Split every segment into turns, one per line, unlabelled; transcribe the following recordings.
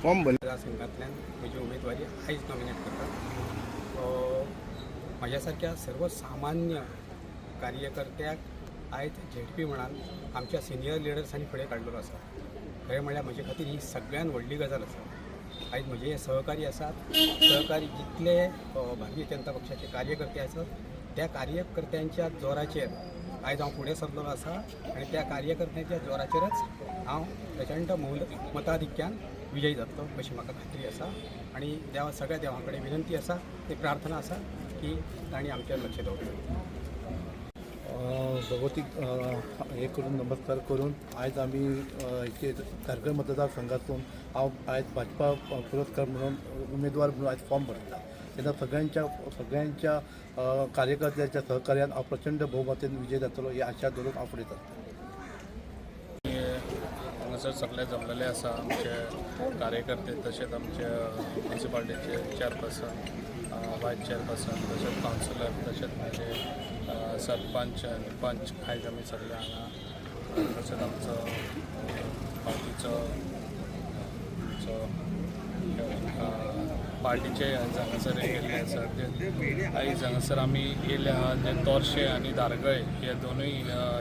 Form
संघातल्यान म्हजी उमेदवारी आयज नॉमिनेट करता. म्हाज्या सर्वसामान्य कार्यकर्त्याक आयज झेडपी म्हणान आमच्या सिनियर लिडर्सांनी फुडें काडलेलो आसा. खरें म्हणल्यार म्हजे खातीर ही सगळ्यान व्हडली गजाल आसा. आयज म्हजे सहकारी आसात, सहकारी जितले भारतीय जनता पक्षाचे कार्यकर्ते आसात त्या कार्यकर्त्यांच्या जोराचेर आयज हांव फुडें सरलेलो आसा आनी त्या कार्यकर्त्यांच्या जोराचेरच हांव प्रचंड मताधिक्यान विजयी जातलो अशी म्हाका खात्री आसा. आणि सगळ्या देवा कडेन विनंती आसा, ती प्रार्थना आसा की तांणी आमचेर लक्ष दवरचें.
भगवतीक हे करून नमस्कार करून आयज आमी धारगळ मतदारसंघातून हांव आयज भाजपा पुरस्कार म्हणून उमेदवार म्हणून आयज फॉर्म भरता. तेन्ना सगळ्यांच्या कार्यकर्त्यांच्या सहकार्यान हांव प्रचंड भोवमतान विजय जातलो ही आशा धरून हांव फुडें सरता.
हांगासर सगळे जमलेले आसा आमचे कार्यकर्ते, तशेंच आमचे म्युनिसिपालिटीचे चेअरपर्सन, वायस चेअरपर्सन, तशेंच कावन्सिलर, तशेंच म्हणजे सरपंच आनी पंच आयज आमी सगळे हांगा, तशेंच आमचो पार्टीचे आयज हांगासर येयल्ले आसा. आयज हांगासर आमी येयले आहा जे तोरशे आनी धारगळे हे दोनूय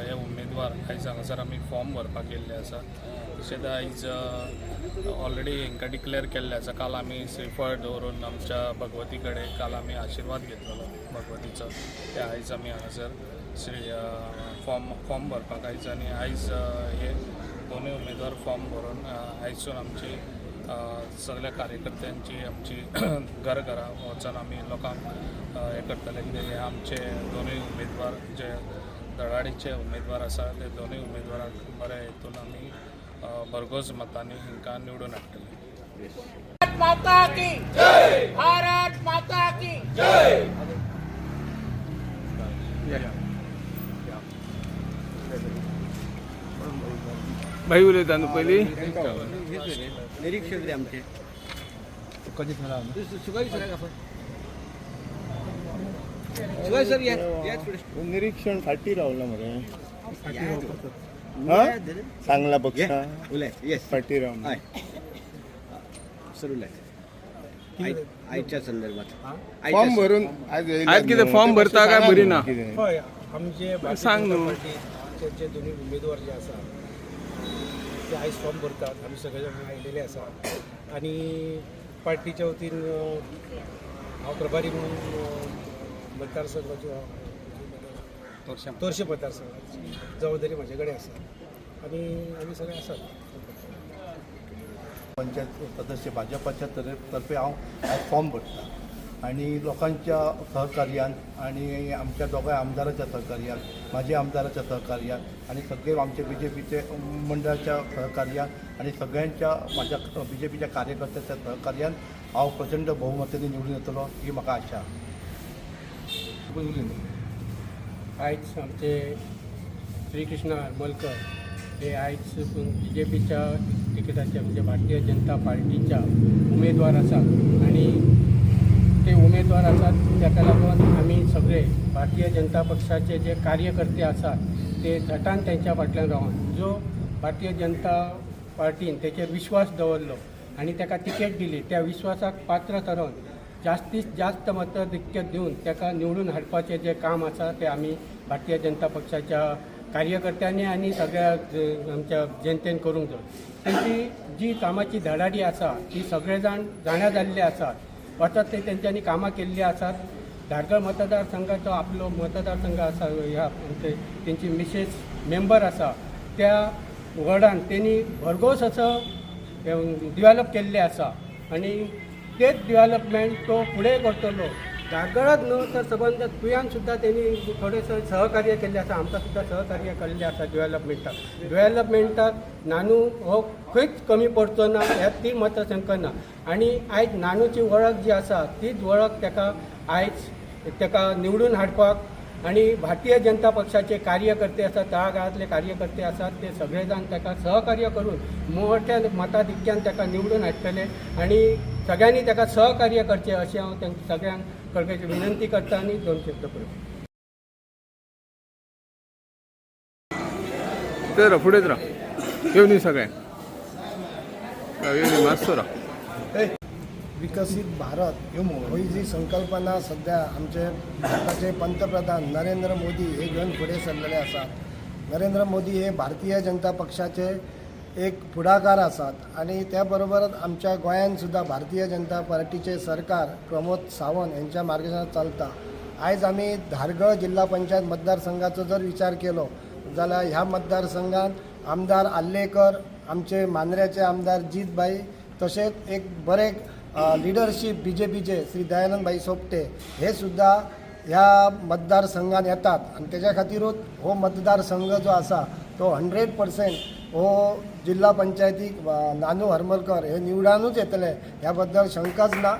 हे उमेदवार आयज हांगासर आमी फॉर्म भरपाक येयल्ले आसा. तशेंच आयज ऑलरेडी हांकां डिक्लेअर केल्लें आसा. काल आमी श्रीफळ दवरून आमच्या भगवती कडेन काल आमी आशिर्वाद घेतलेलो भगवतीचो. ते आयज आमी हांगासर फॉर्म भरपाक आयज आनी आयज हे दोनूय उमेदवार फॉर्म भरून आयजसून आमची सगळ्या कार्यकर्त्यांची आमची घरा वचून आमी लोकांक हे करतले, कितें हे आमचे दोनूय उमेदवार जे धडाडीचे उमेदवार आसा ते दोनूय उमेदवारांक बऱ्या हेतून आमी भरघोस मतांनी हांकां निवडून हाडटले.
भारत माता की जय, भारत माता की जय.
भाई उलयता न्हू पयलीं
निरीक्षक रे आमचे
निरीक्षण फाटी रावला मरे सांगला पक्ष फाटी रावला
सर उलय आयच्या संदर्भात
फॉर्म भरून
आज कितें फॉर्म भरता काय भरी ना
हय आमचे
सांग न्हू.
पार्टीचे दोन्ही उमेदवार जे आसा ते आयज फॉर्म भरतात. आमी सगळे जाण आयिल्ले आसा आनी पार्टीच्या वतीन हांव प्रभारी म्हणून मतदारसंघाचो तोरशे मतदारसंघाची जबाबदारी म्हाजे कडेन आसा आनी आमी सगळे आसात.
पंचायत सदस्य भाजपाच्या तर्फे हांव आयज फॉर्म भरता आणि लोकांच्या सहकार्यान आणि आमच्या दोगांय आमदाराच्या सहकार्यान, माझ्या आमदाराच्या सहकार्यान आणि सगळे आमचे BJPचे मंडळाच्या सहकार्यान आणि सगळ्यांच्या माझ्या BJPच्या कार्यकर्त्याच्या सहकार्यान हांव प्रचंड बहुमताने निवडून येतलो ही म्हाका आशा.
आयज आमचे श्रीकृष्ण हरमलकर हे आयज BJPच्या तिकेटाचे म्हणजे भारतीय जनता पार्टीच्या उमेदवार आसात आणि ते उमेदवार आसात ताका लागून आमी सगळे भारतीय जनता पक्षाचे जे कार्यकर्ते आसात ते झटान त्यांच्या फाटल्यान रावन जो भारतीय जनता पार्टीन तेचेर विश्वास दवरलो आणि ताका तिकेट दिली त्या विश्वासाक पात्र ठरोवन जास्तीत जास्त मताधिक्य दिवन ताका निवडून हाडपाचें जे काम आसा ते आमी भारतीय जनता पक्षाच्या कार्यकर्त्यांनी आणि सगळ्या आमच्या जनतेन करूंक जाय. त्यांची जी कामाची धडाडी आसा ती सगळे जाण जाणा जाल्ले आसात. वतात ते तेंच्यांनी कामां केल्ली आसात. धारगळ मतदारसंघाचो आपलो मतदारसंघ आसा, ह्या तेंची मिसेस मेंबर आसा त्या वॉर्डान तेणी भरघोस असो डिवेलप केल्ले आसा आणि तेच डिवेलपमेंट तो फुडें करतलो. धारगळच न्हू तर सबंद तुयान सुद्दां तेणी थोडें सहकार्य केल्लें आसा, आमकां सुद्दां सहकार्य केल्लें आसा डिवेलपमेंटाक नानू हो खंयच कमी पडचो ना ह्या ती मतशंका. आणि आयज नानूची वळख जी आसा तीच वळख ताका आयज ताका निवडून हाडपाक आणि भारतीय जनता पक्षाचे कार्यकर्ते आसात, तळागाळांतले कार्यकर्ते आसात ते सगळे जाण ताका सहकार्य करून मोठ्या मताधिक्यान ताका निवडून हाडटले आणि सगळ्यांनी ताका सहकार्य करचें अशें हांव तांकां सगळ्यांक कळकळीची विनंती करता आनी 2 शब्द करता.
इथं राहा, पुढेच राहा. येऊन ये सगळ्या येऊन ये, मास्तर राहा.
विकसित भारत ही जी संकल्पना सध्या आमचे भारताचे पंतप्रधान नरेंद्र मोदी हे घेऊन पुढे सरलेले आसात. नरेंद्र मोदी हे भारतीय जनता पक्षाचे एक फुडाकार आसात आणि त्याबरोबरच आमच्या गोंयांत सुद्धा भारतीय जनता पार्टीचे सरकार प्रमोद सावंत यांच्या मार्गदर्शनात चलता. आयज आमी धारगळ जिल्हा पंचायत मतदारसंघाचो जर विचार केलो जाल्यार ह्या मतदारसंघात आमदार आल्लेकर, आमचे मांद्र्याचे आमदार जीतबाई, तशेंच एक बरे लिडरशीप BJPचे श्री दयानंद भाई सोपटे हे सुद्धा ह्या मतदारसंघात येतात आणि त्याच्या खातीरूच हो मतदारसंघ जो आसा तो 100% हो जिल्हा पंचायतीक नानू हरमलकर हे निवडानूच येतले ह्या बद्दल शंकाच ना.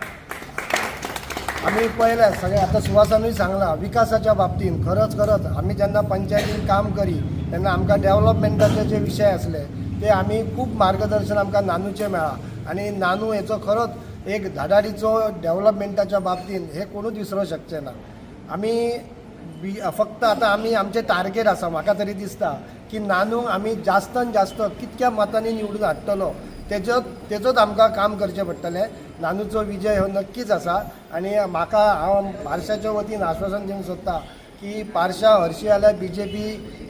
आम्ही पळयलें सगळे आतां सुवासानूय सांगलां विकासाच्या बाबतींत खरंच आमी जेन्ना पंचायतीन काम करी तेन्ना आमकां डेव्हलपमेंटाचे जे विशय आसले ते आमी खूब मार्गदर्शन आमकां नानूचें मेळ्ळा आणि नानू हेचो खरोच एक धाडाडीचो डेव्हलपमेंटाच्या बाबतींत हे कोणूच विसरूंक शकचे ना. आमी फक्त आतां आमी आमचें टार्गेट आसा, म्हाका तरी दिसता की नानूक आमी जास्तान जास्त कितक्या मतांनी निवडून हाडटलो तेचोच आमकां काम करचें पडटलें. नानूचो विजय हो नक्कीच आसा आणि हांव पार्शाच्या वतीन आश्वासन दिवंक सोदतां की पार्शा हरशी जाल्यार BJP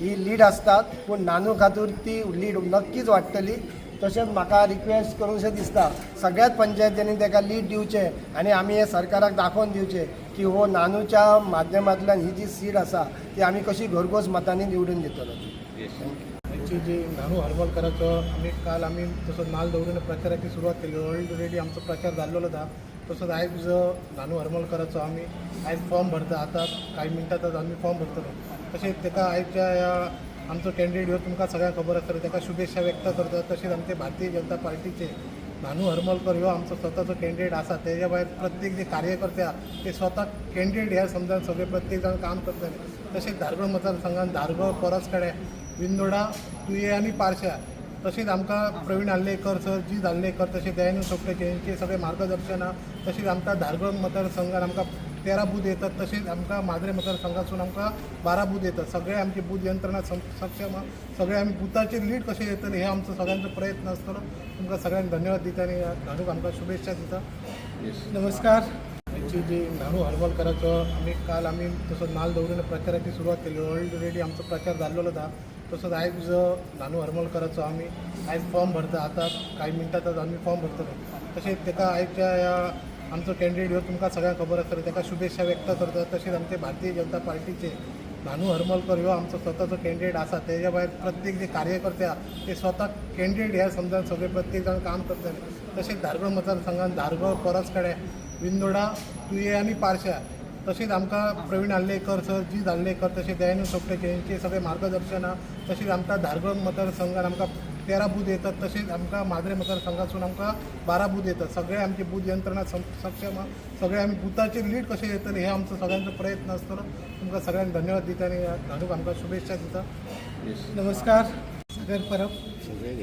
ही लीड आसतात पूण नानू खातीर ती लीड नक्कीच वाडटली. तशेंच म्हाका रिक्वेस्ट करूंकशें दिसता सगळ्याच पंचायतींनी ताका लीड दिवचें आणि आमी हे सरकाराक दाखोवन दिवचें की हो नानूच्या माध्यमांतल्यान ही जी सीट आसा ती आमी कशी घरघोस मतांनी निवडून दितलो.
आमची जी नानू हरमलकराचो काल आमी तसो नाल दवरून प्रचाराची सुरवात केली. ऑलरेडी आमचो प्रचार जाल्लो आसा. तसोच आयज नानू हरमलकराचो आमी आयज फॉर्म भरता. आतां कांय मिनटांतच आमी फॉर्म भरतलो. तशेंच ताका आयच्या ह्या आमचो कॅन्डिडेट ह्यो तुमकां सगळ्यांक खबर आसतलो ताका शुभेच्छा व्यक्त करता. तशेंच आमचे भारतीय जनता पार्टीचे नानू हरमलकर ह्यो आमचो स्वताचो कॅन्डिडेट आसा. तेज्या भायर प्रत्येक जे कार्यकर्ते आहा ते स्वता कॅन्डिडेट ह्या समजान सगळे प्रत्येक जाण काम करतले. तशेंच धारगळ मतदारसंघात धारगळ परसकडे विंदोडा तुये आनी पार्शा तशेंच आमकां प्रवीण आल्लेकर सर, जीत आल्लेकर, तशेंच दयानंद सोपटे यांचे सगळे मार्गदर्शन आहा. तशेंच आमकां धारगळ मतदारसंघात आमकां 13 बूथ येतात. तशेंच आमकां माद्रे मतदारसंघासून आमकां 12 बूथ येतात. सगळे आमची बूथ यंत्रणा सक्षम आहा. सगळे आमी बुथाचेर लीड कशें येतले हे आमचो सगळ्यांचो प्रयत्न आसतलो. तुमकां सगळ्यांक धन्यवाद दिता आणि नानूक आमकां शुभेच्छा दिता.
नमस्कार.
आमची जी नानू हरमलकराचो काल आमी तसो नाल दवरून प्रचाराची सुरवात केली. ऑलरेडी आमचो प्रचार जाल्लो आसा. तसोच आयज नानू हरमलकराचो आमी आयज फॉर्म भरता. आतां कांय मिनटांतच आमी फॉर्म भरतलो. तशेंच ताका आयच्या ह्या आमचो कॅन्डिडेट ह्यो तुमकां सगळ्यांक खबर आसतलो ताका शुभेच्छा व्यक्त करता. तशेंच आमचे भारतीय जनता पार्टीचे नानू हरमलकर ह्यो आमचो स्वताचो कॅन्डिडेट आसा. तेज्या भायर प्रत्येक जे कार्यकर्ते आहा ते स्वता कॅन्डिडेट ह्या समजान सगळे प्रत्येक जाण काम करतले. तशेंच धारगळ मतदारसंघात धारगळ परसकडे विंदोडा तुये आनी पार्शा तशेंच आमकां प्रवीण आल्लेकर सर, जीत आल्लेकर, तशेंच दयानंद सोपटे यांचे सगळे मार्गदर्शन आहा. तशेंच आमकां धारगळ मतदारसंघात आमकां 13 बूथ येतात. तशेंच आमकां माद्रे मतदारसंघासून आमकां 12 बूथ येतात. सगळे आमची बूथ यंत्रणा सक्षम आहा. सगळे आमी बुथाचेर लीड कशें येतले हे आमचो सगळ्यांचो प्रयत्न आसतलो. तुमकां सगळ्यांक धन्यवाद दिता आणि नानूक आमकां शुभेच्छा दिता.
नमस्कार.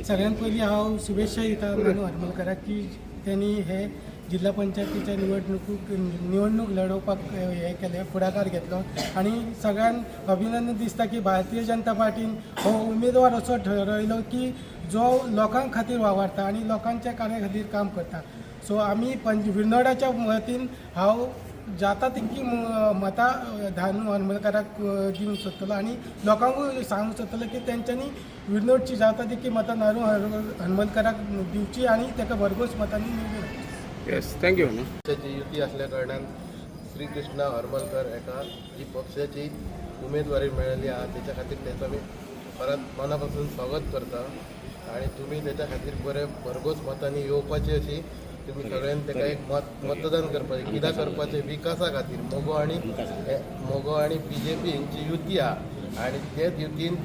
सगळ्यात पयलीं हांव शुभेच्छा दिता नानू हरमलकराक की त्यांनी हे जिल्हा पंचायतीच्या निवडणूक लडोवपाक हे केले, फुडाकार घेतलो आणि सगळ्यांक अभिनंदन दिसता की भारतीय जनता पार्टीन हो उमेदवार असो ठरयलो की जो लोकां खातीर वावरता आणि लोकांच्या कार्या खातीर काम करता. सो आमी विंदोडाच्या वतीन हांव जाता तितकी मतां नानू हरमलकराक दिवंक सोदतलो आणि लोकांकूय सांगूंक सोदतलो की तेंच्यांनी विंदोडची जाता तितकी मतां नानू हरमलकराक दिवची आणि ताका भरघोस मतांनी निवडून.
Yes, thank you.
पक्षाची युती असल्या कारणान श्री कृष्णा हरमलकर हाका जी पक्षाची उमेदवारी मेळिल्ली आहा तेच्या खातीर तेचो आमी परत मनापासून स्वागत करता आणि तुम्ही त्याच्या खातीर बरे भरघोस मतांनी येवपाची अशी तुम्ही सगळ्यांनी ताका एक मतदान करपाचें. कित्याक करपाचें विकासा खातीर मोगो आणि BJP यांची युती आहा आणि तेच युतीन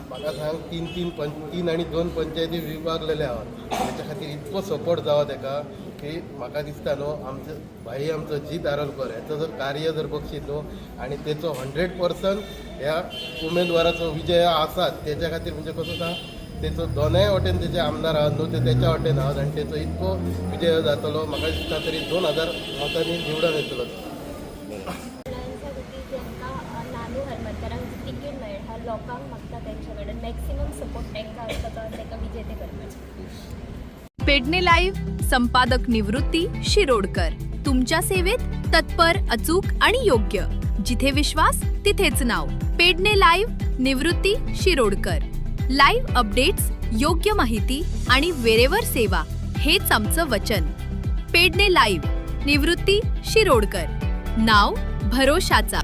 म्हाका सांग 3 आणि 2 पंचायती विभागलेले आहात. त्याच्या खातीर इतको सपोर्ट जावं ताका की म्हाका दिसता न्हू आमचो भाई आमचो जीत आरोलकर हेचो जर कार्य जर बघशीत न्हू आणि तेचो 100% ह्या उमेदवाराचो विजय आसात तेच्या खातीर म्हणजे कसो सांग तेचो दोनूय वटेन तेचे आमदार आहात न्हू ते तेच्या वटेन आहात आणि तेचो इतको विजय जातलो. म्हाका दिसता तरी 2000 मतांनी निवडून येतलो.
नानू हरमलकरांक तिकीट मेळ्ळा लोकांक मागता तेंचे कडेन मॅक्सिमम सपोर्ट तांकां आसता तो ताका विजेते करपाचें.
पेडणे लाईव्ह संपादक निवृत्ती शिरोडकर. तुमच्या सेवेत तत्पर, अचूक आणि योग्य. जिथे विश्वास तिथेच नाव. पेडणे लाईव्ह निवृत्ती शिरोडकर. लाईव्ह अपडेट्स, योग्य माहिती आणि वेरेवर सेवा हेच आमचं वचन. पेडणे लाईव्ह निवृत्ती शिरोडकर. नाव भरोशाचा.